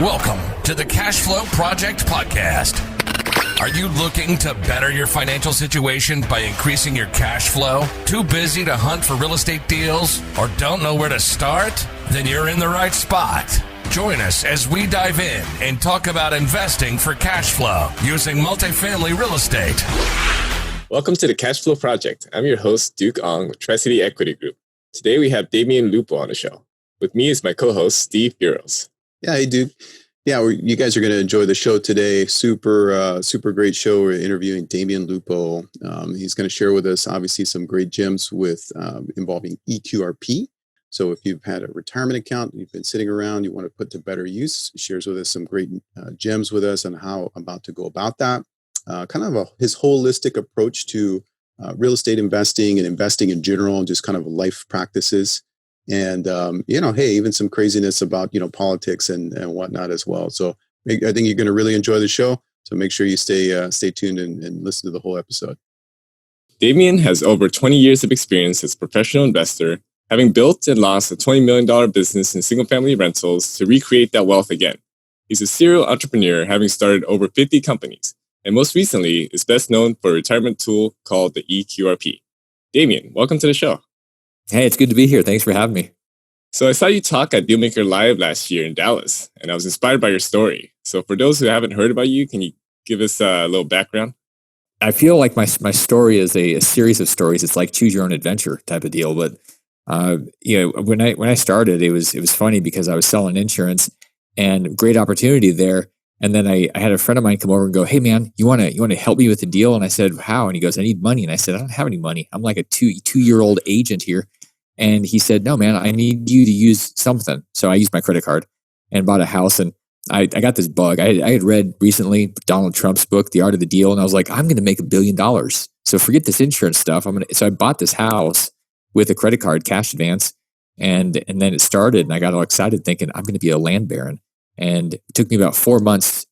Welcome to the Cash Flow Project Podcast. Are you looking to better your financial situation by increasing your cash flow? Too busy to hunt for real estate deals or don't know where to start? Then you're in the right spot. Join us as we dive in and talk about investing for cash flow using multifamily real estate. Welcome to the Cash Flow Project. I'm your host, Duke Ong with Tri-City Equity Group. Today we have Damion Lupo on the show. With me is my co-host, Steve Buros. Yeah, hey, Duke. Yeah, you guys are going to enjoy the show today. Super great show. We're interviewing Damion Lupo. He's going to share with us, obviously, some great gems with involving eQRP. So if you've had a retirement account, you've been sitting around, you want to put to better use, he shares with us some great gems with us on how about to go about that. His holistic approach to real estate investing and investing in general, and just kind of life practices. And, hey, even some craziness about, politics and whatnot as well. So I think you're going to really enjoy the show. So make sure you stay tuned and listen to the whole episode. Damion has over 20 years of experience as a professional investor, having built and launched a $20 million business in single-family rentals to recreate that wealth again. He's a serial entrepreneur, having started over 50 companies, and most recently is best known for a retirement tool called the eQRP. Damion, welcome to the show. Hey, it's good to be here. Thanks for having me. So I saw you talk at Dealmaker Live last year in Dallas, and I was inspired by your story. So for those who haven't heard about you, can you give us a little background? I feel like my story is a series of stories. It's like choose your own adventure type of deal. But when I started, it was funny because I was selling insurance and great opportunity there. And then I had a friend of mine come over and go, "Hey man, you want to help me with the deal?" And I said, "How?" And he goes, "I need money." And I said, "I don't have any money. I'm like a two-year-old agent here." And he said, "No, man, I need you to use something." So I used my credit card and bought a house. And I got this bug. I had read recently Donald Trump's book, The Art of the Deal. And I was like, I'm going to make $1 billion. So forget this insurance stuff. So I bought this house with a credit card, cash advance. And then it started and I got all excited thinking I'm going to be a land baron. And it took me about 4 months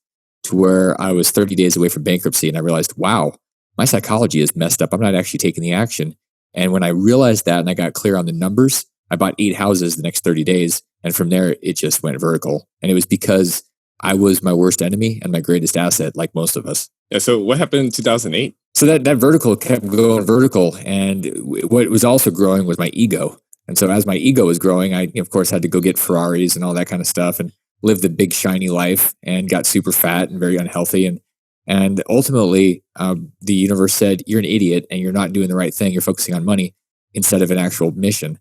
to where I was 30 days away from bankruptcy. And I realized, wow, my psychology is messed up. I'm not actually taking the action. And when I realized that and I got clear on the numbers, I bought 8 houses the next 30 days. And from there, it just went vertical. And it was because I was my worst enemy and my greatest asset, like most of us. Yeah. So what happened in 2008? So that vertical kept going vertical. And what was also growing was my ego. And so as my ego was growing, I, of course, had to go get Ferraris and all that kind of stuff and live the big, shiny life and got super fat and very unhealthy. And ultimately, the universe said, you're an idiot and you're not doing the right thing. You're focusing on money instead of an actual mission,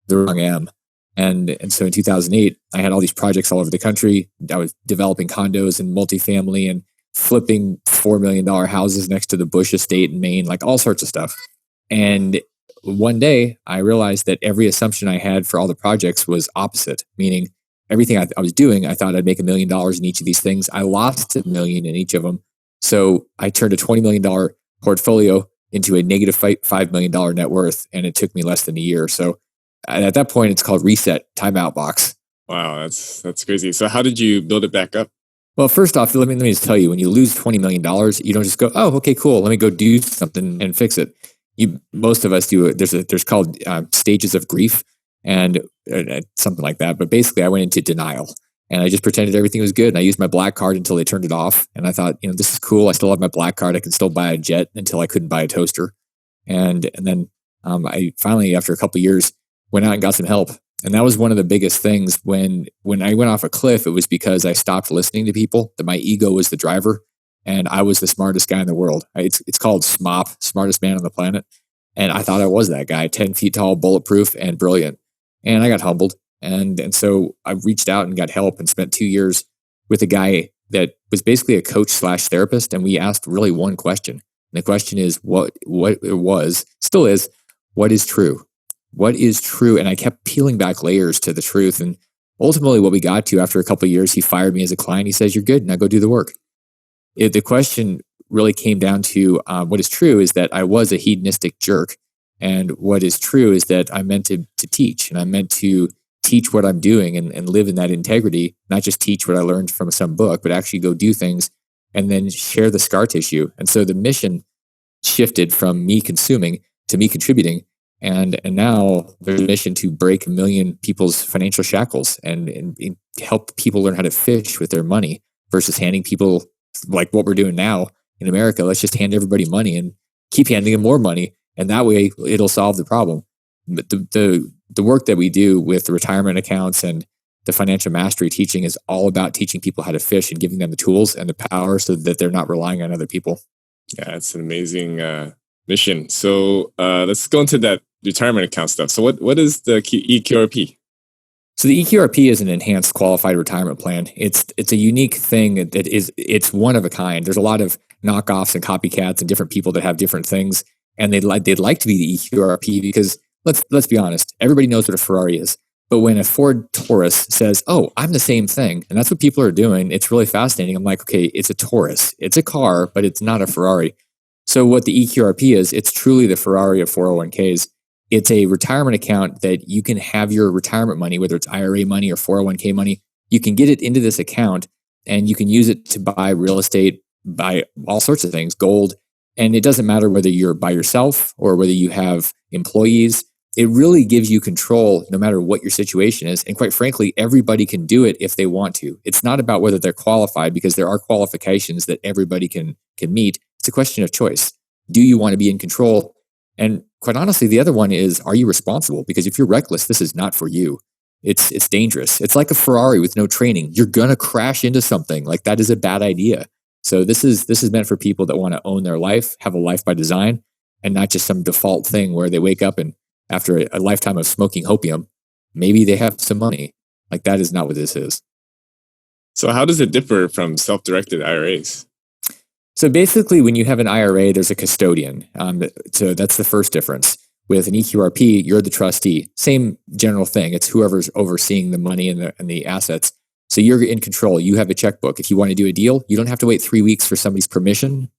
the wrong M. And so in 2008, I had all these projects all over the country. I was developing condos and multifamily and flipping $4 million houses next to the Bush estate in Maine, like all sorts of stuff. And one day I realized that every assumption I had for all the projects was opposite, meaning everything I was doing, I thought I'd make $1 million in each of these things. I lost $1 million in each of them. So I turned a $20 million portfolio into a negative $5 million net worth, and it took me less than a year. So at that point, it's called reset, timeout box. Wow, that's crazy. So how did you build it back up? Well, first off, let me just tell you, when you lose $20 million, you don't just go, "Oh, okay, cool. Let me go do something and fix it." Most of us do it. There's called stages of grief and something like that. But basically, I went into denial. And I just pretended everything was good. And I used my black card until they turned it off. And I thought, this is cool. I still have my black card. I can still buy a jet until I couldn't buy a toaster. And then I finally, after a couple of years, went out and got some help. And that was one of the biggest things. When I went off a cliff, it was because I stopped listening to people, that my ego was the driver. And I was the smartest guy in the world. It's called SMOP, smartest man on the planet. And I thought I was that guy, 10 feet tall, bulletproof, and brilliant. And I got humbled. And so I reached out and got help and spent 2 years with a guy that was basically a coach / therapist. And we asked really one question. And the question is what it was, still is, what is true? What is true? And I kept peeling back layers to the truth. And ultimately what we got to after a couple of years, he fired me as a client. He says, "You're good. Now go do the work." The question really came down to what is true is that I was a hedonistic jerk. And what is true is that I meant to teach, and I meant to teach what I'm doing and live in that integrity, not just teach what I learned from some book, but actually go do things and then share the scar tissue. And so the mission shifted from me consuming to me contributing. And now there's a mission to break 1 million people's financial shackles and help people learn how to fish with their money versus handing people like what we're doing now in America. Let's just hand everybody money and keep handing them more money. And that way it'll solve the problem. But the work that we do with the retirement accounts and the financial mastery teaching is all about teaching people how to fish and giving them the tools and the power so that they're not relying on other people. Yeah, it's an amazing mission. So let's go into that retirement account stuff. So what is the eQRP? So the eQRP is an enhanced qualified retirement plan. It's a unique thing it's one of a kind. There's a lot of knockoffs and copycats and different people that have different things, and they'd like to be the eQRP because let's be honest, everybody knows what a Ferrari is. But when a Ford Taurus says, "Oh, I'm the same thing," and that's what people are doing, it's really fascinating. I'm like, okay, it's a Taurus, it's a car, but it's not a Ferrari. So what the eQRP is, it's truly the Ferrari of 401ks. It's a retirement account that you can have your retirement money, whether it's IRA money or 401k money. You can get it into this account and you can use it to buy real estate, buy all sorts of things, gold. And it doesn't matter whether you're by yourself or whether you have employees. It really gives you control no matter what your situation is. And quite frankly, everybody can do it if they want to. It's not about whether they're qualified because there are qualifications that everybody can meet. It's a question of choice. Do you want to be in control? And quite honestly, the other one is, are you responsible? Because if you're reckless, this is not for you. It's dangerous. It's like a Ferrari with no training. You're going to crash into something. Like that is a bad idea. So this is meant for people that want to own their life, have a life by design, and not just some default thing where they wake up and after a lifetime of smoking opium, maybe they have some money. Like that is not what this is. So how does it differ from self-directed IRAs? So basically, when you have an IRA, there's a custodian. So that's the first difference. With an eQRP, you're the trustee. Same general thing. It's whoever's overseeing the money and the assets. So you're in control. You have a checkbook. If you want to do a deal, you don't have to wait 3 weeks for somebody's permission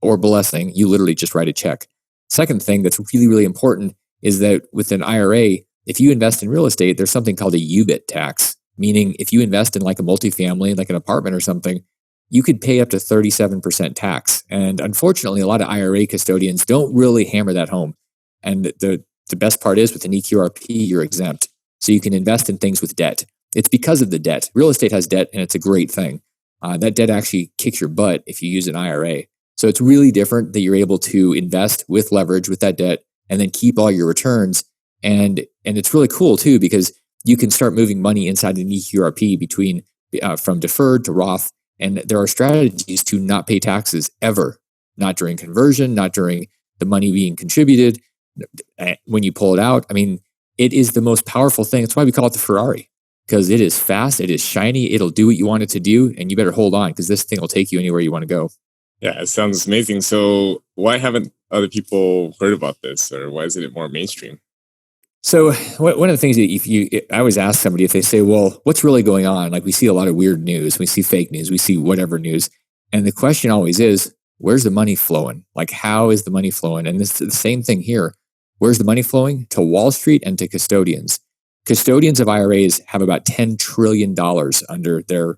or blessing. You literally just write a check. Second thing that's really, really important is that with an IRA, if you invest in real estate, there's something called a UBIT tax, meaning if you invest in like a multifamily, like an apartment or something, you could pay up to 37% tax. And unfortunately, a lot of IRA custodians don't really hammer that home. And the best part is with an eQRP, you're exempt. So you can invest in things with debt. It's because of the debt. Real estate has debt, and it's a great thing. That debt actually kicks your butt if you use an IRA. So it's really different that you're able to invest with leverage with that debt and then keep all your returns. And it's really cool too, because you can start moving money inside an eQRP between from deferred to Roth. And there are strategies to not pay taxes ever, not during conversion, not during the money being contributed. When you pull it out, I mean, it is the most powerful thing. That's why we call it the Ferrari, because it is fast, it is shiny, it'll do what you want it to do, and you better hold on because this thing will take you anywhere you want to go. Yeah, it sounds amazing. So why haven't other people heard about this, or why isn't it more mainstream? So one of the things that I always ask somebody if they say, well, what's really going on? Like we see a lot of weird news, we see fake news, we see whatever news. And the question always is, where's the money flowing? Like, how is the money flowing? And it's the same thing here. Where's the money flowing? To Wall Street and to custodians. Custodians of IRAs have about $10 trillion under their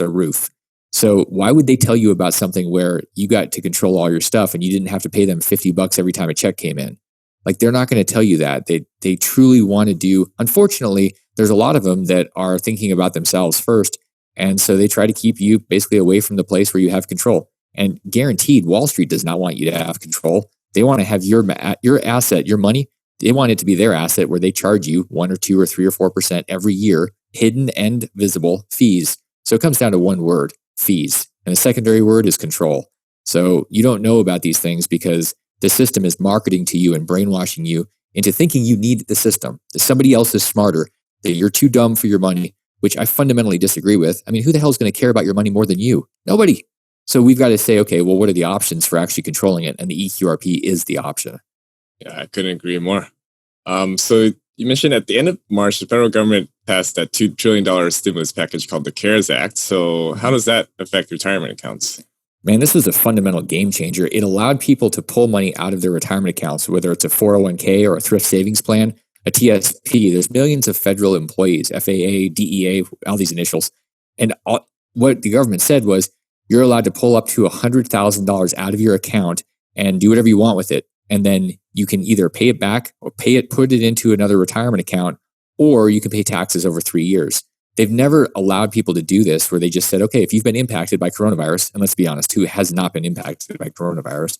roof. So why would they tell you about something where you got to control all your stuff and you didn't have to pay them $50 every time a check came in? Like, they're not going to tell you that. They truly want to do. Unfortunately, there's a lot of them that are thinking about themselves first. And so they try to keep you basically away from the place where you have control. And guaranteed, Wall Street does not want you to have control. They want to have your asset, your money. They want it to be their asset where they charge you 1 or 2 or 3 or 4% every year, hidden and visible fees. So it comes down to one word, fees. And the secondary word is control. So you don't know about these things because the system is marketing to you and brainwashing you into thinking you need the system, that somebody else is smarter, that you're too dumb for your money, which I fundamentally disagree with. I mean, who the hell is going to care about your money more than you? Nobody. So we've got to say, okay, well, what are the options for actually controlling it? And the eQRP is the option. Yeah, I couldn't agree more. So you mentioned at the end of March, the federal government passed that $2 trillion stimulus package called the CARES Act. So how does that affect retirement accounts? Man, this was a fundamental game changer. It allowed people to pull money out of their retirement accounts, whether it's a 401k or a thrift savings plan, a TSP. There's millions of federal employees, FAA, DEA, all these initials. And what the government said was, you're allowed to pull up to $100,000 out of your account and do whatever you want with it. and then you can either pay it back or put it into another retirement account, or you can pay taxes over 3 years. They've never allowed people to do this where they just said, okay, if you've been impacted by coronavirus, and let's be honest, who has not been impacted by coronavirus,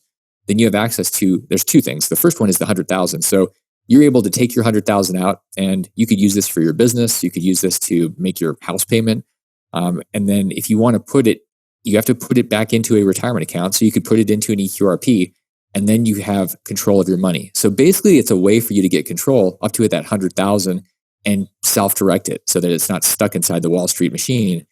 then you have access to, there's two things. The first one is the 100,000. So you're able to take your 100,000 out, and you could use this for your business. You could use this to make your house payment. And then if you want to put it, you have to put it back into a retirement account. So you could put it into an eQRP, and then you have control of your money. So basically it's a way for you to get control up to that 100,000 and self-direct it so that it's not stuck inside the Wall Street machine.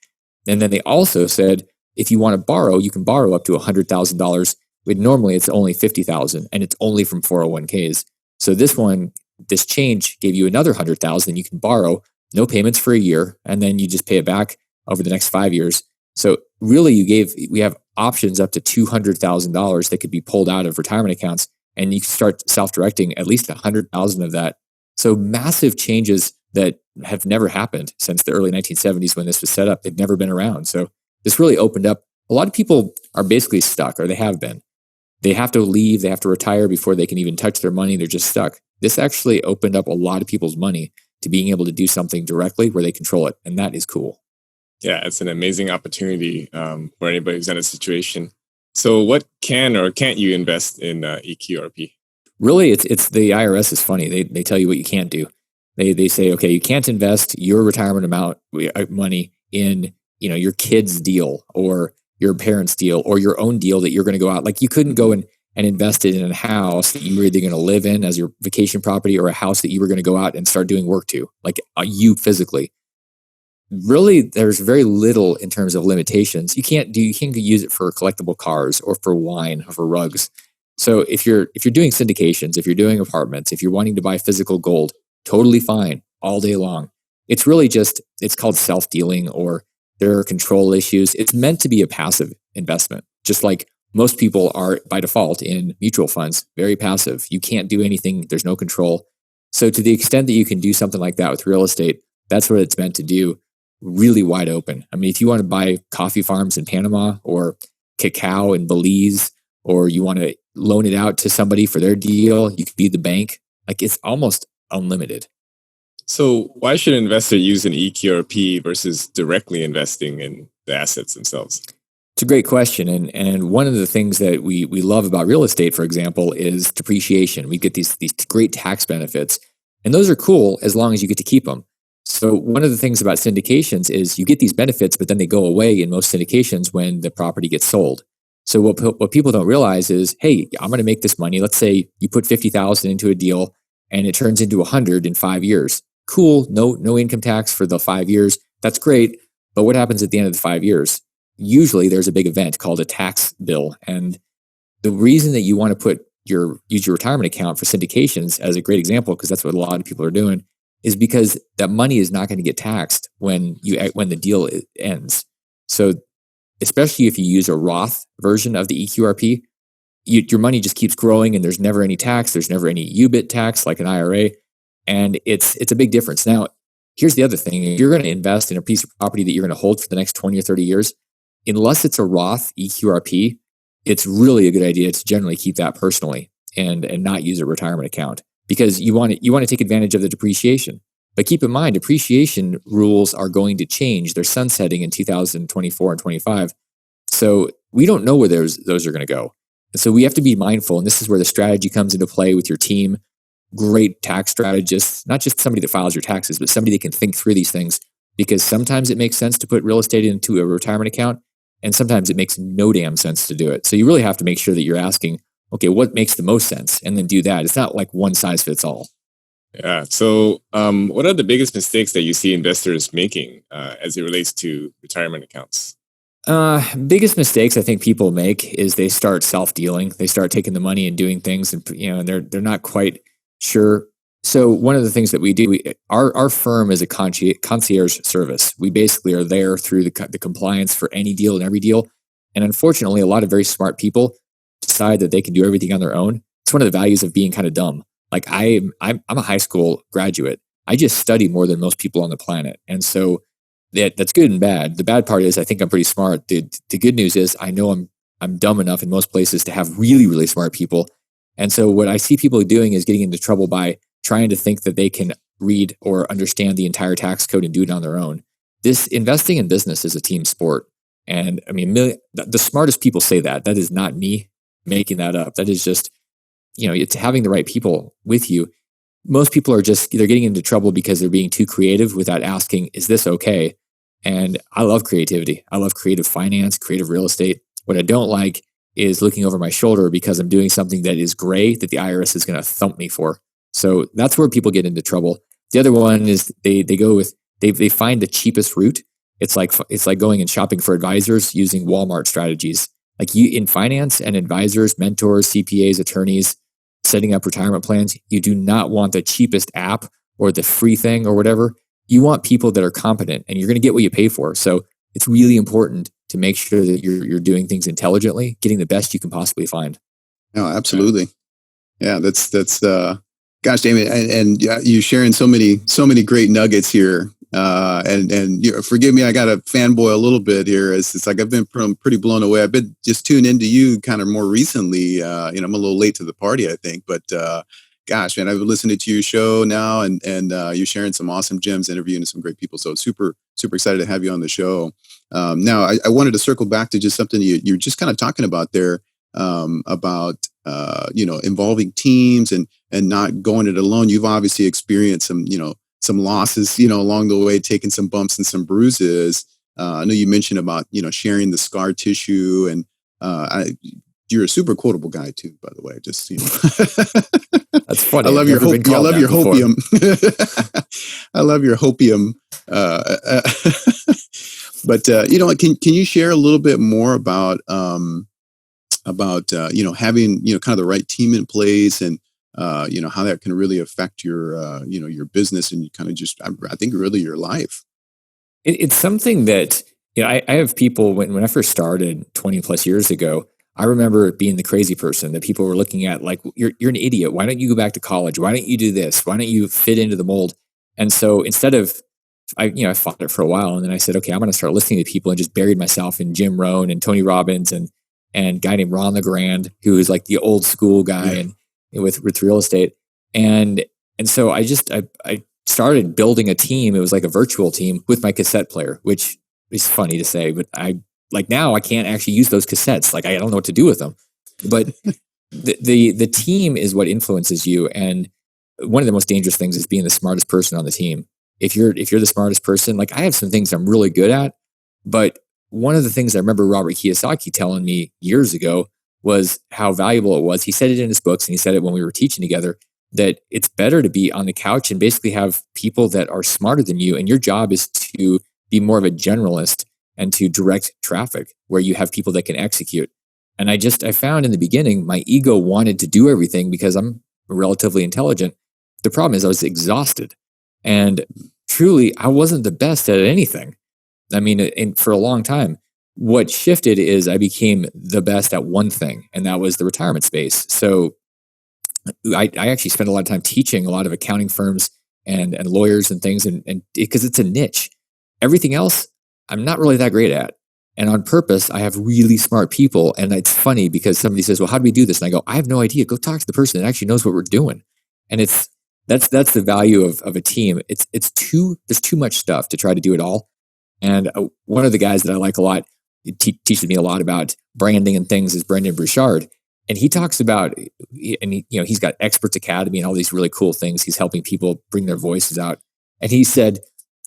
And then they also said, if you want to borrow, you can borrow up to $100,000. But normally it's only 50,000, and it's only from 401ks. So this change gave you another 100,000 you can borrow, no payments for a year, and then you just pay it back over the next 5 years. So really we have options up to $200,000 that could be pulled out of retirement accounts, and you can start self-directing at least 100,000 of that. So massive changes that have never happened since the early 1970s when this was set up. They've never been around. So this really opened up. A lot of people are basically stuck, or they have been. They have to leave, they have to retire before they can even touch their money. They're just stuck. This actually opened up a lot of people's money to being able to do something directly where they control it. And that is cool. Yeah, it's an amazing opportunity for anybody who's in a situation. So what can or can't you invest in eQRP? Really, it's the IRS is funny. They tell you what you can't do. They say, okay, you can't invest your retirement amount money in your kid's deal or your parents' deal or your own deal that you're going to go out. Like you couldn't go and invest it in a house that you were either going to live in as your vacation property or a house that you were going to go out and start doing work to, like you physically. Really, there's very little in terms of limitations. You can't use it for collectible cars or for wine or for rugs. So if you're doing syndications, if you're doing apartments, if you're wanting to buy physical gold, totally fine all day long. It's really it's called self-dealing, or there are control issues. It's meant to be a passive investment, just like most people are by default in mutual funds, very passive. You can't do anything. There's no control. So to the extent that you can do something like that with real estate, that's what it's meant to do. Really wide open. I mean, if you want to buy coffee farms in Panama or cacao in Belize, or you want to loan it out to somebody for their deal, you could be the bank. Like it's almost unlimited. So why should an investor use an eQRP versus directly investing in the assets themselves? It's a great question. And one of the things that we love about real estate, for example, is depreciation. We get these great tax benefits, and those are cool as long as you get to keep them. So one of the things about syndications is you get these benefits, but then they go away in most syndications when the property gets sold. So what people don't realize is, hey, I'm going to make this money. Let's say you put 50,000 into a deal and it turns into 100 in 5 years. Cool. No income tax for the 5 years. That's great. But what happens at the end of the 5 years? Usually there's a big event called a tax bill. And the reason that you want to use your retirement account for syndications as a great example, because that's what a lot of people are doing, is because that money is not going to get taxed when the deal ends. So especially if you use a Roth version of the eQRP, your money just keeps growing and there's never any tax. There's never any UBIT tax like an IRA. And it's a big difference. Now, here's the other thing. If you're going to invest in a piece of property that you're going to hold for the next 20 or 30 years, unless it's a Roth eQRP, it's really a good idea to generally keep that personally and not use a retirement account, because you want to take advantage of the depreciation. But keep in mind, depreciation rules are going to change. They're sunsetting in 2024 and 25. So we don't know where those are going to go. And so we have to be mindful. And this is where the strategy comes into play with your team. Great tax strategists, not just somebody that files your taxes, but somebody that can think through these things, because sometimes it makes sense to put real estate into a retirement account, and sometimes it makes no damn sense to do it. So you really have to make sure that you're asking, okay, what makes the most sense? And then do that. It's not like one size fits all. Yeah. So what are the biggest mistakes that you see investors making as it relates to retirement accounts? Biggest mistakes I think people make is they start self-dealing. They start taking the money and doing things, and they're not quite sure. So one of the things that we do, our firm is a concierge service. We basically are there through the compliance for any deal and every deal. And unfortunately, a lot of very smart people decide that they can do everything on their own. It's one of the values of being kind of dumb. Like I'm a high school graduate. I just study more than most people on the planet. And so that's good and bad. The bad part is I think I'm pretty smart. The good news is I know I'm dumb enough in most places to have really, really smart people. And so what I see people doing is getting into trouble by trying to think that they can read or understand the entire tax code and do it on their own. This investing in business is a team sport. And I mean, the smartest people say that. That is not me making that up. That is just, it's having the right people with you. Most people are they're getting into trouble because they're being too creative without asking, is this okay? And I love creativity. I love creative finance, creative real estate. What I don't like is looking over my shoulder because I'm doing something that is gray that the IRS is going to thump me for. So that's where people get into trouble. The other one is they find the cheapest route. It's like going and shopping for advisors using Walmart strategies. Like in finance and advisors, mentors, CPAs, attorneys, setting up retirement plans, you do not want the cheapest app or the free thing or whatever. You want people that are competent, and you're going to get what you pay for. So it's really important to make sure that you're doing things intelligently, getting the best you can possibly find. No, absolutely. Yeah, that's gosh, Damion, and you sharing so many great nuggets here. And forgive me, I got to fanboy a little bit here. It's like I've been pretty blown away. I've been just tuned into you kind of more recently. I'm a little late to the party, I think, but gosh, man, I've been listening to your show now, and you're sharing some awesome gems, interviewing some great people. So super excited to have you on the show. Now, I wanted to circle back to just something you're just kind of talking about there, about involving teams and not going it alone. You've obviously experienced some losses, along the way, taking some bumps and some bruises. I know you mentioned about, sharing the scar tissue, and you're a super quotable guy too, by the way. Just, That's funny. I love your hopium. I love your hopium. But can you share a little bit more about having kind of the right team in place, and how that can really affect your your business, and kind of just I think really your life. It's something that I have people when I first started 20 plus years ago. I remember being the crazy person that people were looking at like, you're an idiot. Why don't you go back to college? Why don't you do this? Why don't you fit into the mold? And so instead of, I fought it for a while, and then I said, okay, I'm going to start listening to people, and just buried myself in Jim Rohn and Tony Robbins and a guy named Ron LeGrand, who is like the old school guy and with real estate. And so I started building a team. It was like a virtual team with my cassette player, which is funny to say, but now I can't actually use those cassettes. Like, I don't know what to do with them. But the team is what influences you. And one of the most dangerous things is being the smartest person on the team. If you're the smartest person, like I have some things I'm really good at, but one of the things I remember Robert Kiyosaki telling me years ago was how valuable it was. He said it in his books, and he said it when we were teaching together, that it's better to be on the couch and basically have people that are smarter than you. And your job is to be more of a generalist and to direct traffic where you have people that can execute. And I found in the beginning, my ego wanted to do everything because I'm relatively intelligent. The problem is I was exhausted, and truly I wasn't the best at anything. I mean, for a long time, what shifted is I became the best at one thing, and that was the retirement space. So I actually spent a lot of time teaching a lot of accounting firms and lawyers and things, and because it's a niche. Everything else, I'm not really that great at. And on purpose, I have really smart people. And it's funny because somebody says, well, how do we do this? And I go, I have no idea. Go talk to the person that actually knows what we're doing. And that's the value of a team. There's too much stuff to try to do it all. And one of the guys that I like a lot, teaches me a lot about branding and things, is Brendan Burchard. And he talks about, and he's got Experts Academy and all these really cool things. He's helping people bring their voices out. And he said,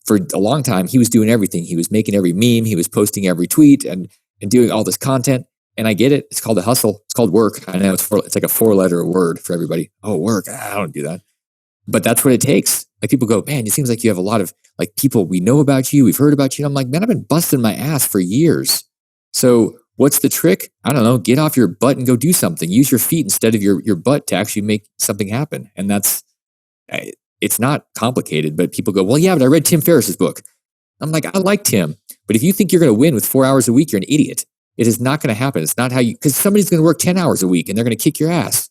for a long time, he was doing everything. He was making every meme. He was posting every tweet and doing all this content. And I get it. It's called a hustle. It's called work. I know it's like a 4-letter word for everybody. Oh, work. I don't do that. But that's what it takes. Like, people go, man, it seems like you have a lot of like people, we know about you, we've heard about you. And I'm like, man, I've been busting my ass for years. So what's the trick? I don't know. Get off your butt and go do something. Use your feet instead of your butt to actually make something happen. And it's not complicated, but people go, well, yeah, but I read Tim Ferriss's book. I'm like, I like Tim, but if you think you're going to win with 4 hours a week, you're an idiot. It is not going to happen. It's not how because somebody's going to work 10 hours a week and they're going to kick your ass.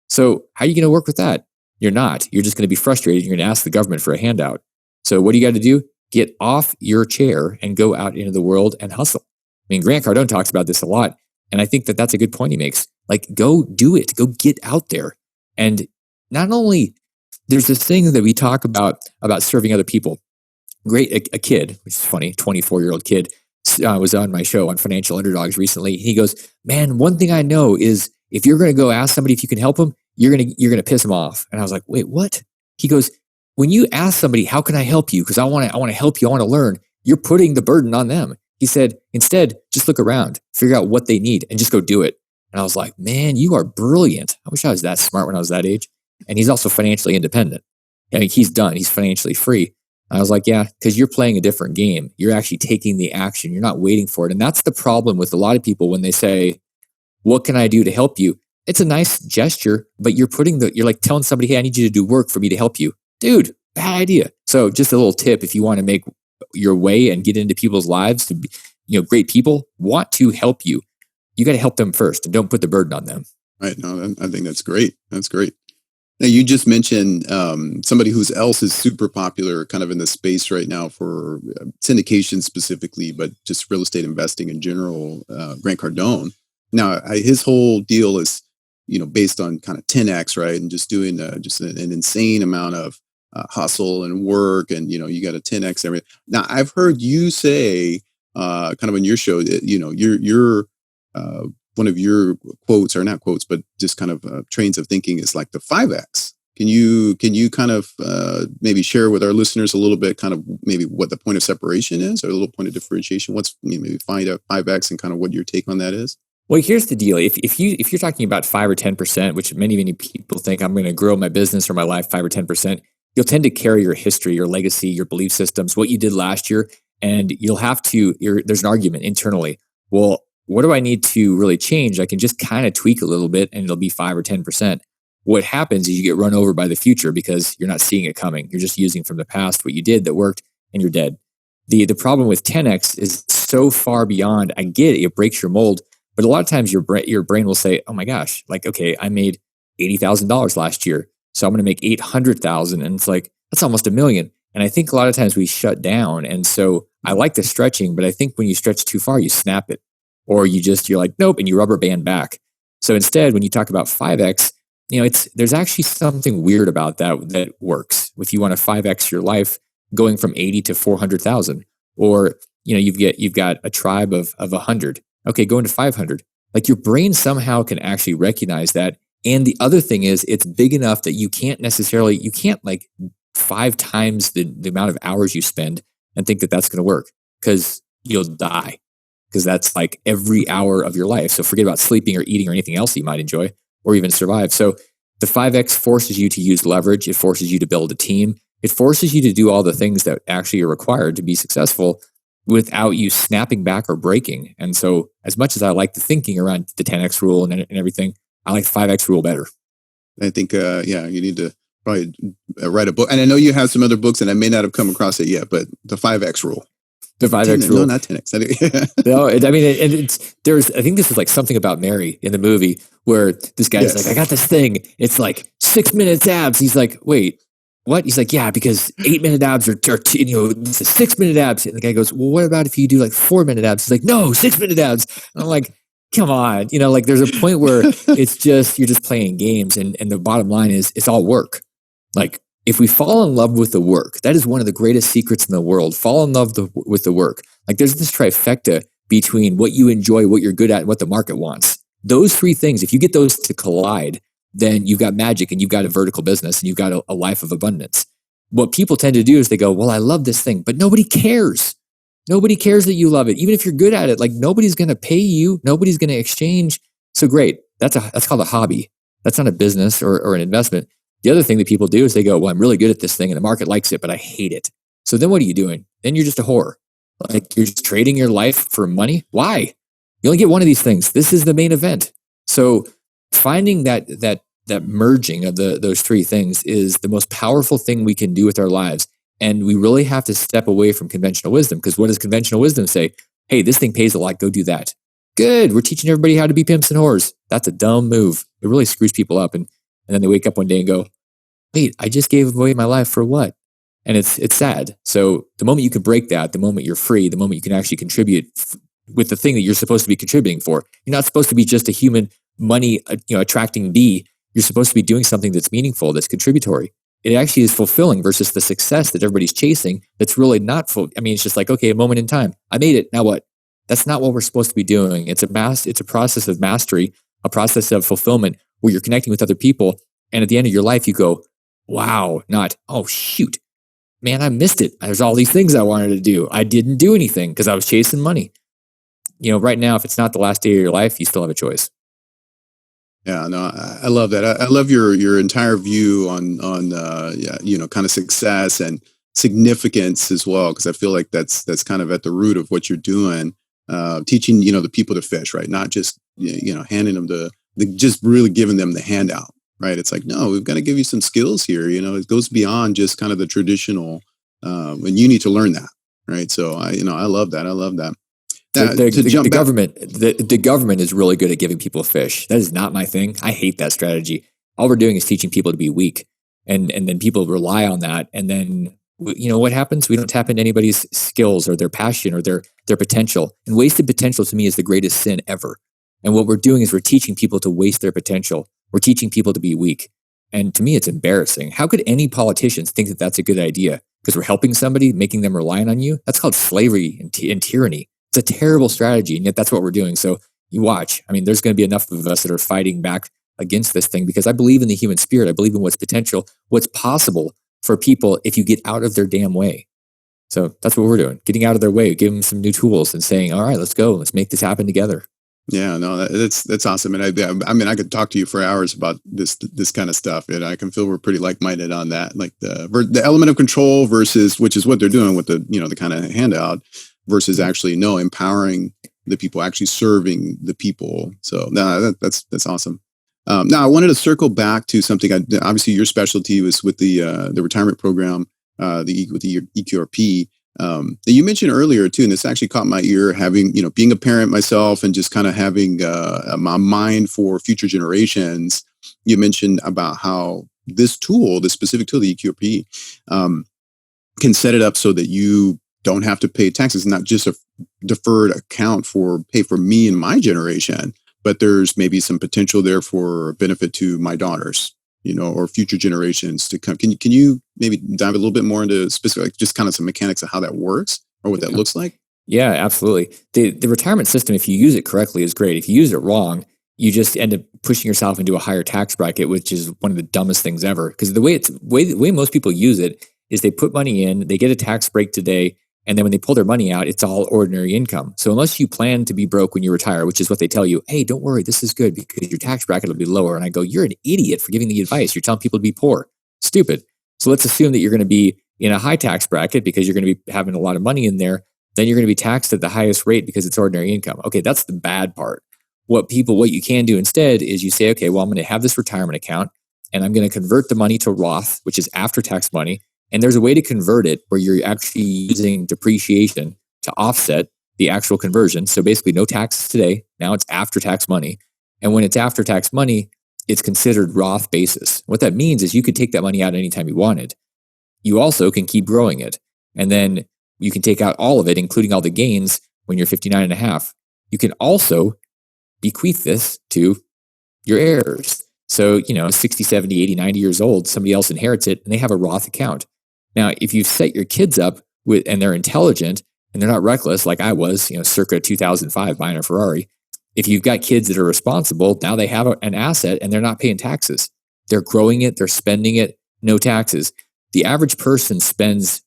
So how are you going to work with that? You're not. You're just going to be frustrated. You're going to ask the government for a handout. So what do you got to do? Get off your chair and go out into the world and hustle. I mean, Grant Cardone talks about this a lot. And I think that that's a good point he makes. Like, go do it. Go get out there. And not only there's this thing that we talk about serving other people. A kid, which is funny, 24-year-old kid, was on my show on Financial Underdogs recently. He goes, man, one thing I know is if you're going to go ask somebody if you can help them, you're going to piss them off. And I was like, wait, what? He goes, when you ask somebody, how can I help you? Because I want to help you. I want to learn. You're putting the burden on them. He said, instead, just look around, figure out what they need, and just go do it. And I was like, man, you are brilliant. I wish I was that smart when I was that age. And he's also financially independent. I mean, he's done. He's financially free. I was like, yeah, because you're playing a different game. You're actually taking the action. You're not waiting for it. And that's the problem with a lot of people when they say, what can I do to help you? It's a nice gesture, but you're like telling somebody, hey, I need you to do work for me to help you. Dude, bad idea. So just a little tip, if you want to make your way and get into people's lives to be, great people want to help you. You got to help them first and don't put the burden on them. Right. No, I think that's great. That's great. Now, you just mentioned somebody who's else is super popular kind of in the space right now for syndication specifically, but just real estate investing in general, Grant Cardone. Now, his whole deal is, based on kind of 10X, right? And just doing just an insane amount of hustle and work. And, you got a 10X everything. Now, I've heard you say kind of on your show that, you're one of your quotes, or not quotes, but just kind of trains of thinking is like the 5X. Can you kind of maybe share with our listeners a little bit, kind of maybe what the point of separation is, or a little point of differentiation? What's maybe find out 5X and kind of what your take on that is? Well, here's the deal. If you're talking about 5 or 10%, which many people think I'm going to grow my business or my life 5 or 10%, you'll tend to carry your history, your legacy, your belief systems, what you did last year, and you'll have to. There's an argument internally. Well, what do I need to really change? I can just kind of tweak a little bit and it'll be 5 or 10%. What happens is you get run over by the future because you're not seeing it coming. You're just using from the past what you did that worked and you're dead. The problem with 10X is so far beyond. I get it breaks your mold, but a lot of times your brain will say, oh my gosh, like, okay, I made $80,000 last year, so I'm going to make 800,000. And it's like, that's almost $1 million. And I think a lot of times we shut down. And so I like the stretching, but I think when you stretch too far, you snap it. Or you're like, nope, and you rubber band back. So instead, when you talk about 5X, there's actually something weird about that works. If you want to 5X your life, going from 80 to 400,000, or you've got a tribe of 100. Okay, going to 500. Like your brain somehow can actually recognize that. And the other thing is, it's big enough that you can't like 5 times the amount of hours you spend and think that that's going to work, because you'll die. Because that's like every hour of your life. So forget about sleeping or eating or anything else you might enjoy or even survive. So the 5X forces you to use leverage. It forces you to build a team. It forces you to do all the things that actually are required to be successful without you snapping back or breaking. And so as much as I like the thinking around the 10X rule and everything, I like the 5X rule better. I think, you need to probably write a book. And I know you have some other books and I may not have come across it yet, but the 5X rule. The 5X rule. No, not 10X. No, I mean, I think this is like something about Mary in the movie where this guy's like, I got this thing. It's like 6 minutes abs. He's like, wait, what? He's like, yeah, because 8 minute abs are 6 minute abs. And the guy goes, well, what about if you do like 4 minute abs? He's like, no, 6 minute abs. And I'm like, come on. Like there's a point where it's just, you're just playing games. And the bottom line is it's all work. Like, if we fall in love with the work, that is one of the greatest secrets in the world. Fall in love with the work. Like there's this trifecta between what you enjoy, what you're good at, and what the market wants. Those 3 things, if you get those to collide, then you've got magic and you've got a vertical business and you've got a life of abundance. What people tend to do is they go, well, I love this thing, but nobody cares. Nobody cares that you love it. Even if you're good at it, like nobody's going to pay you. Nobody's going to exchange. So great. That's called a hobby. That's not a business or an investment. The other thing that people do is they go, well, I'm really good at this thing and the market likes it, but I hate it. So then what are you doing? Then you're just a whore. Like you're just trading your life for money. Why? You only get one of these things. This is the main event. So finding that merging of those 3 things is the most powerful thing we can do with our lives. And we really have to step away from conventional wisdom, because what does conventional wisdom say? Hey, this thing pays a lot. Go do that. Good. We're teaching everybody how to be pimps and whores. That's a dumb move. It really screws people up. And then they wake up one day and go, wait, I just gave away my life for what? And it's sad. So the moment you can break that, the moment you're free, the moment you can actually contribute with the thing that you're supposed to be contributing for, you're not supposed to be just a human money, attracting bee. You're supposed to be doing something that's meaningful, that's contributory. It actually is fulfilling versus the success that everybody's chasing. That's really not full. I mean, it's just like, okay, a moment in time. I made it. Now what? That's not what we're supposed to be doing. It's a process of mastery, a process of fulfillment where you're connecting with other people. And at the end of your life, you go, wow, not, oh, shoot, man, I missed it. There's all these things I wanted to do. I didn't do anything because I was chasing money. Right now, if it's not the last day of your life, you still have a choice. Yeah, no, I love that. I love your entire view on kind of success and significance as well, because I feel like that's kind of at the root of what you're doing, teaching the people to fish, right? Not just handing them just really giving them the handout, right? It's like, no, we've got to give you some skills here. It goes beyond just kind of the traditional, and you need to learn that, right? So I love that. I love that. The government is really good at giving people fish. That is not my thing. I hate that strategy. All we're doing is teaching people to be weak, and then people rely on that. And then what happens? We don't tap into anybody's skills or their passion or their potential. And wasted potential to me is the greatest sin ever. And what we're doing is we're teaching people to waste their potential. We're teaching people to be weak. And to me, it's embarrassing. How could any politicians think that that's a good idea? Because we're helping somebody, making them reliant on you. That's called slavery and tyranny. It's a terrible strategy, and yet that's what we're doing. So you watch. I mean, there's going to be enough of us that are fighting back against this thing because I believe in the human spirit. I believe in what's potential, what's possible for people if you get out of their damn way. So that's what we're doing, getting out of their way, giving them some new tools and saying, all right, let's go. Let's make this happen together. Yeah, no, that's awesome. And I mean, I could talk to you for hours about this kind of stuff, and I can feel we're pretty like-minded on that. Like the element of control versus, which is what they're doing with the kind of handout, versus actually empowering the people, actually serving the people. So no, that's awesome. Now I wanted to circle back to something. Obviously, your specialty was with the retirement program, with the eQRP. That you mentioned earlier too, and this actually caught my ear. Having being a parent myself, and just kind of having a mind for future generations. You mentioned about how this specific tool, the eQRP, can set it up so that you don't have to pay taxes, not just a deferred account pay for me and my generation, but there's maybe some potential there for benefit to my daughters, or future generations to come. Can you maybe dive a little bit more into specific, just kind of some mechanics of how that works or what that looks like? Yeah, absolutely. The retirement system, if you use it correctly, is great. If you use it wrong, you just end up pushing yourself into a higher tax bracket, which is one of the dumbest things ever. Because the way most people use it is they put money in, they get a tax break today, and then when they pull their money out, it's all ordinary income. So unless you plan to be broke when you retire, which is what they tell you, hey, don't worry, this is good because your tax bracket will be lower. And I go, you're an idiot for giving the advice. You're telling people to be poor. Stupid. So let's assume that you're going to be in a high tax bracket because you're going to be having a lot of money in there. Then you're going to be taxed at the highest rate because it's ordinary income. Okay, that's the bad part. What you can do instead is you say, okay, well, I'm going to have this retirement account and I'm going to convert the money to Roth, which is after-tax money. And there's a way to convert it where you're actually using depreciation to offset the actual conversion. So basically no taxes today. Now it's after-tax money. And when it's after-tax money, it's considered Roth basis. What that means is you could take that money out anytime you wanted. You also can keep growing it. And then you can take out all of it, including all the gains, when you're 59 and a half. You can also bequeath this to your heirs. So, 60, 70, 80, 90 years old, somebody else inherits it and they have a Roth account. Now, if you've set your kids up and they're intelligent and they're not reckless like I was, circa 2005 buying a Ferrari, if you've got kids that are responsible, now they have an asset and they're not paying taxes. They're growing it, they're spending it, no taxes. The average person gives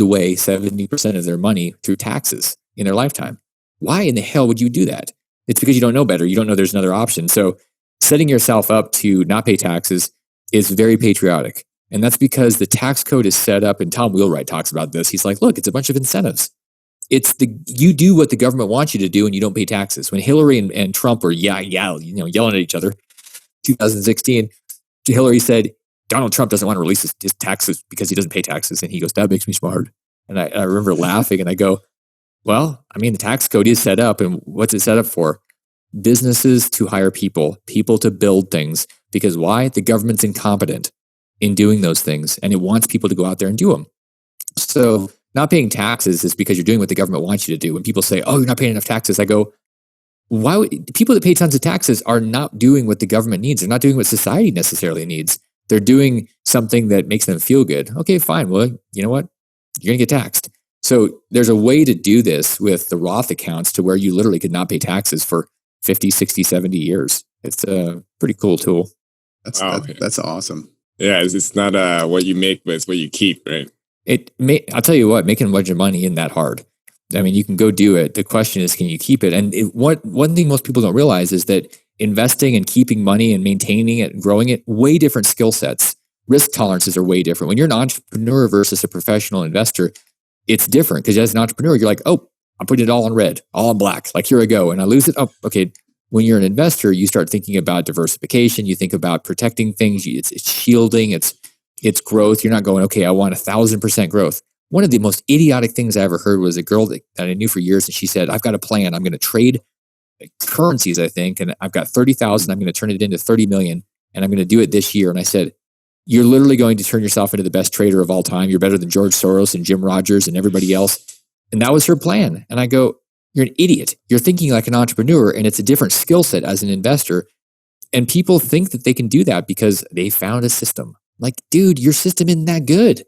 away 70% of their money through taxes in their lifetime. Why in the hell would you do that? It's because you don't know better. You don't know there's another option. So setting yourself up to not pay taxes is very patriotic. And that's because the tax code is set up, and Tom Wheelwright talks about this. He's like, look, it's a bunch of incentives. You do what the government wants you to do and you don't pay taxes. When Hillary and Trump were yelling at each other, 2016, Hillary said, Donald Trump doesn't want to release his taxes because he doesn't pay taxes. And he goes, that makes me smart. And I remember laughing and I go, well, I mean, the tax code is set up, and what's it set up for? Businesses to hire people to build things. Because why? The government's incompetent in doing those things, and it wants people to go out there and do them. So not paying taxes is because you're doing what the government wants you to do. When people say, oh, you're not paying enough taxes, I go, people that pay tons of taxes are not doing what the government needs. They're not doing what society necessarily needs. They're doing something that makes them feel good. Okay, fine. Well, you know what? You're going to get taxed. So there's a way to do this with the Roth accounts to where you literally could not pay taxes for 50, 60, 70 years. It's a pretty cool tool. That's awesome. Yeah, it's not what you make, but it's what you keep, right? I'll tell you what, making a bunch of money isn't that hard. I mean, you can go do it. The question is, can you keep it? And one thing most people don't realize is that investing and keeping money and maintaining it and growing it, way different skill sets. Risk tolerances are way different. When you're an entrepreneur versus a professional investor, it's different because as an entrepreneur, you're like, oh, I'm putting it all on red, all on black. Like, here I go. And I lose it. Oh, okay. When you're an investor, you start thinking about diversification. You think about protecting things. It's shielding. It's growth. You're not going, okay, I want 1,000% growth. One of the most idiotic things I ever heard was a girl that I knew for years. And she said, I've got a plan. I'm going to trade currencies, I think. And I've got 30,000. I'm going to turn it into 30 million. And I'm going to do it this year. And I said, you're literally going to turn yourself into the best trader of all time. You're better than George Soros and Jim Rogers and everybody else. And that was her plan. And I go, you're an idiot. You're thinking like an entrepreneur, and it's a different skill set as an investor. And people think that they can do that because they found a system. Like, dude, your system isn't that good.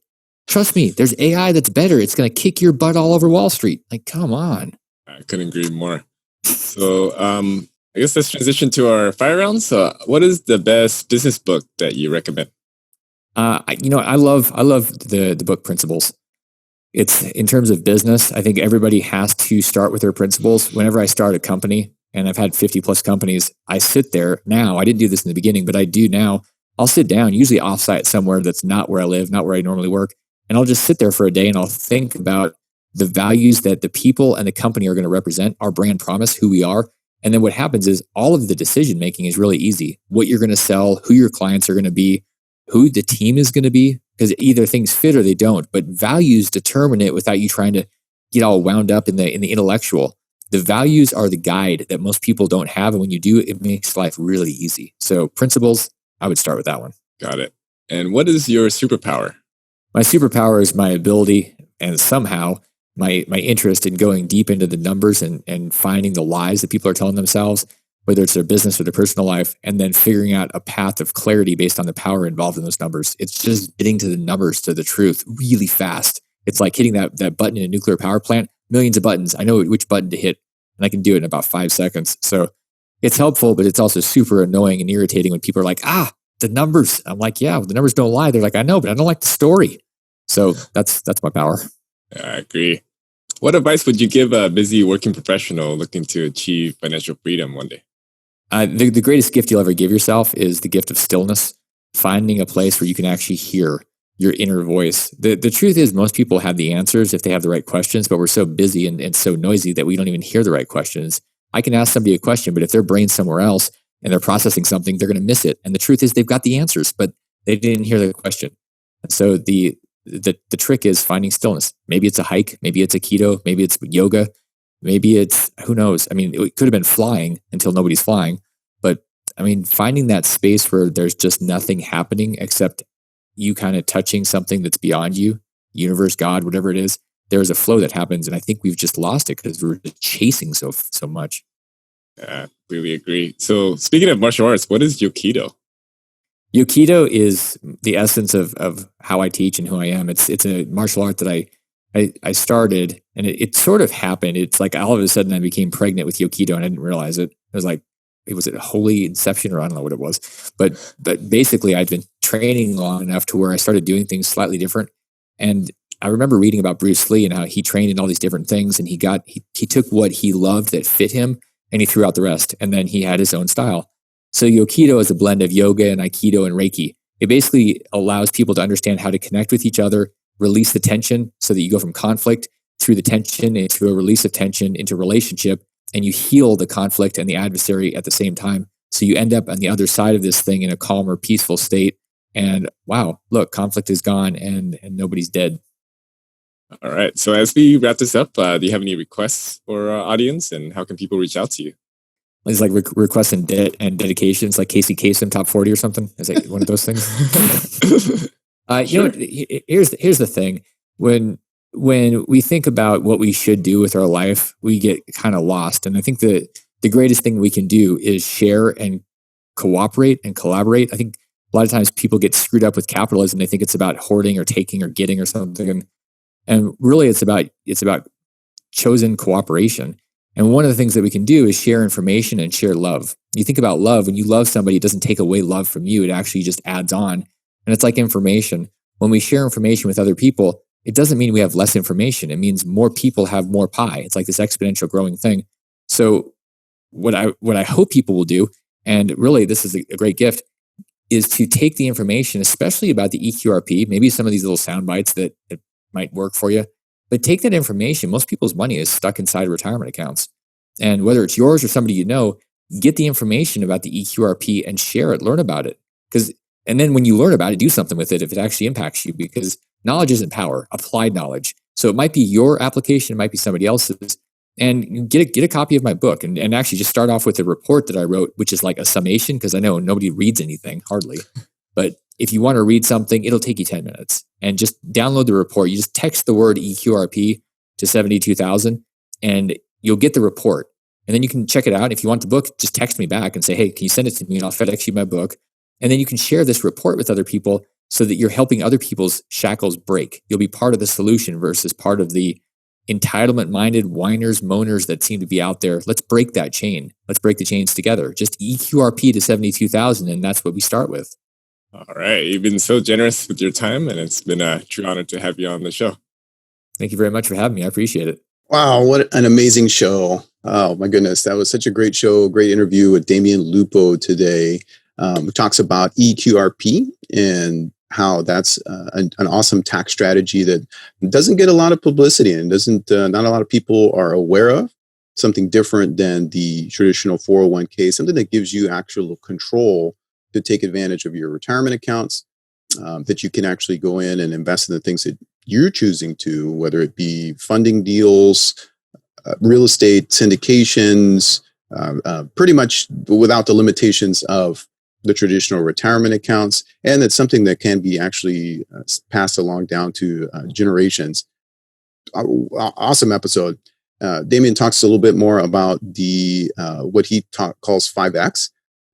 Trust me, there's AI that's better. It's going to kick your butt all over Wall Street. Like, come on. I couldn't agree more. So I guess let's transition to our fire round. So what is the best business book that you recommend? I love the book Principles. It's in terms of business. I think everybody has to start with their principles. Whenever I start a company, and I've had 50 plus companies, I sit there now. I didn't do this in the beginning, but I do now. I'll sit down, usually offsite somewhere that's not where I live, not where I normally work. And I'll just sit there for a day and I'll think about the values that the people and the company are going to represent, our brand promise, who we are. And then what happens is all of the decision making is really easy. What you're going to sell, who your clients are going to be, who the team is going to be, because either things fit or they don't. But values determine it without you trying to get all wound up in the intellectual. The values are the guide that most people don't have. And when you do, it makes life really easy. So Principles, I would start with that one. Got it. And what is your superpower? My superpower is my ability and somehow my interest in going deep into the numbers and finding the lies that people are telling themselves, whether it's their business or their personal life, and then figuring out a path of clarity based on the power involved in those numbers. It's just getting to the numbers, to the truth really fast. It's like hitting that button in a nuclear power plant, millions of buttons. I know which button to hit, and I can do it in about 5 seconds. So it's helpful, but it's also super annoying and irritating when people are like, the numbers. I'm like, yeah, well, the numbers don't lie. They're like, I know, but I don't like the story. So that's my power. Yeah, I agree. What advice would you give a busy working professional looking to achieve financial freedom one day? The greatest gift you'll ever give yourself is the gift of stillness, finding a place where you can actually hear your inner voice. The truth is most people have the answers if they have the right questions, but we're so busy and so noisy that we don't even hear the right questions. I can ask somebody a question, but if their brain's somewhere else and they're processing something, they're going to miss it. And the truth is they've got the answers, but they didn't hear the question. And so the trick is finding stillness. Maybe it's a hike, maybe it's Aikido, maybe it's yoga, maybe it's, who knows? I mean, it could have been flying until nobody's flying. But I mean, finding that space where there's just nothing happening except you kind of touching something that's beyond you, universe, God, whatever it is, there's a flow that happens. And I think we've just lost it because we're chasing so much. Yeah, really agree. So speaking of martial arts, what is Yokido? Yokido is the essence of how I teach and who I am. It's a martial art that I started, and it sort of happened. It's like all of a sudden I became pregnant with Yokido and I didn't realize it. It was like, was it a holy inception, or I don't know what it was. But basically I'd been training long enough to where I started doing things slightly different. And I remember reading about Bruce Lee and how he trained in all these different things, and he took what he loved that fit him and he threw out the rest. And then he had his own style. So Yokido is a blend of yoga and Aikido and Reiki. It basically allows people to understand how to connect with each other, release the tension so that you go from conflict through the tension into a release of tension into relationship, and you heal the conflict and the adversary at the same time. So you end up on the other side of this thing in a calmer, peaceful state. And wow, look, conflict is gone and nobody's dead. All right. So as we wrap this up, do you have any requests for our audience, and how can people reach out to you? It's like requests and dedications, like Casey Kasem Top 40 or something. Is it one of those things? Sure. Here's the thing. When we think about what we should do with our life, we get kind of lost. And I think that the greatest thing we can do is share and cooperate and collaborate. I think a lot of times people get screwed up with capitalism. They think it's about hoarding or taking or getting or something. And really it's about chosen cooperation. And one of the things that we can do is share information and share love. You think about love, when you love somebody, it doesn't take away love from you. It actually just adds on. And it's like information. When we share information with other people, it doesn't mean we have less information. It means more people have more pie. It's like this exponential growing thing. So what I hope people will do, and really this is a great gift, is to take the information, especially about the eQRP, maybe some of these little sound bites that might work for you, but take that information. Most people's money is stuck inside retirement accounts. And whether it's yours or somebody you know, get the information about the eQRP and share it, learn about it. And then when you learn about it, do something with it if it actually impacts you, because knowledge isn't power, applied knowledge. So it might be your application, it might be somebody else's. And get a copy of my book and actually just start off with a report that I wrote, which is like a summation, because I know nobody reads anything, hardly. But if you want to read something, it'll take you 10 minutes. And just download the report. You just text the word eQRP to 72,000 and you'll get the report. And then you can check it out. If you want the book, just text me back and say, hey, can you send it to me? And I'll FedEx you my book. And then you can share this report with other people so that you're helping other people's shackles break. You'll be part of the solution versus part of the entitlement-minded whiners, moaners that seem to be out there. Let's break that chain. Let's break the chains together. Just eQRP to 72,000, and that's what we start with. All right. You've been so generous with your time, and it's been a true honor to have you on the show. Thank you very much for having me. I appreciate it. Wow, what an amazing show. Oh, my goodness. That was such a great show, great interview with Damion Lupo today. Who talks about eQRP and how that's an awesome tax strategy that doesn't get a lot of publicity and not a lot of people are aware of. Something different than the traditional 401k, something that gives you actual control to take advantage of your retirement accounts, that you can actually go in and invest in the things that you're choosing to, whether it be funding deals, real estate syndications, pretty much without the limitations of the traditional retirement accounts. And it's something that can be actually passed along down to generations. Awesome episode. Damion talks a little bit more about the what he calls 5X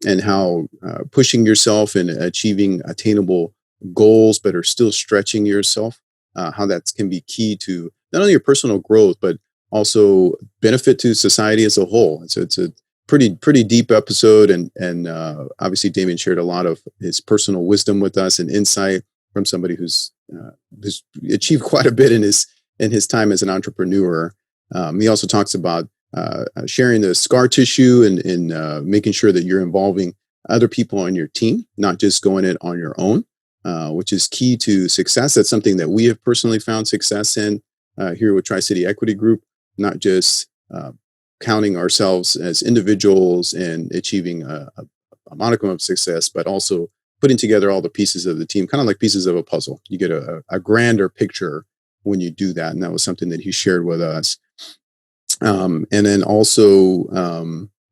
and how pushing yourself and achieving attainable goals, but are still stretching yourself, how that can be key to not only your personal growth, but also benefit to society as a whole. So it's a pretty deep episode, and obviously Damion shared a lot of his personal wisdom with us and insight from somebody who's achieved quite a bit in his time as an entrepreneur. He also talks about sharing the scar tissue and making sure that you're involving other people on your team, not just going it on your own, which is key to success. That's something that we have personally found success in here with Tri-City Equity Group, not just counting ourselves as individuals and achieving a modicum of success, but also putting together all the pieces of the team, kind of like pieces of a puzzle. You get a grander picture when you do that. And that was something that he shared with us. And then also,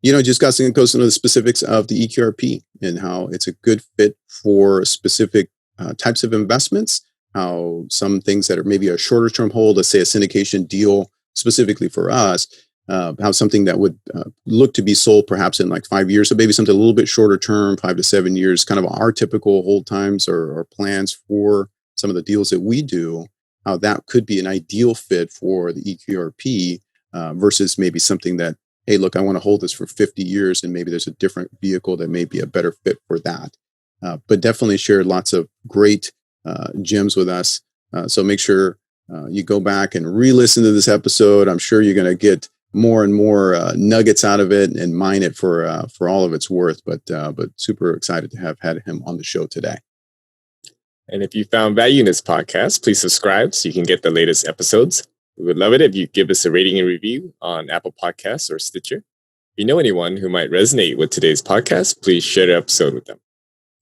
just goes into the specifics of the eQRP and how it's a good fit for specific types of investments, how some things that are maybe a shorter term hold, let's say a syndication deal specifically for us, how something that would look to be sold perhaps in like 5 years. So maybe something a little bit shorter term, 5 to 7 years, kind of our typical hold times or plans for some of the deals that we do, how that could be an ideal fit for the eQRP versus maybe something that, hey, look, I want to hold this for 50 years and maybe there's a different vehicle that may be a better fit for that. But definitely shared lots of great gems with us. So make sure you go back and re-listen to this episode. I'm sure you're going to get more and more nuggets out of it and mine it for all of its worth. But super excited to have had him on the show today. And if you found value in this podcast, please subscribe so you can get the latest episodes. We would love it if you give us a rating and review on Apple Podcasts or Stitcher. If you know anyone who might resonate with today's podcast, please share the episode with them.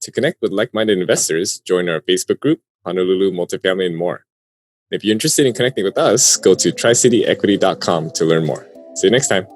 To connect with like-minded investors, join our Facebook group, Honolulu Multifamily, and more. If you're interested in connecting with us, go to tricityequity.com to learn more. See you next time.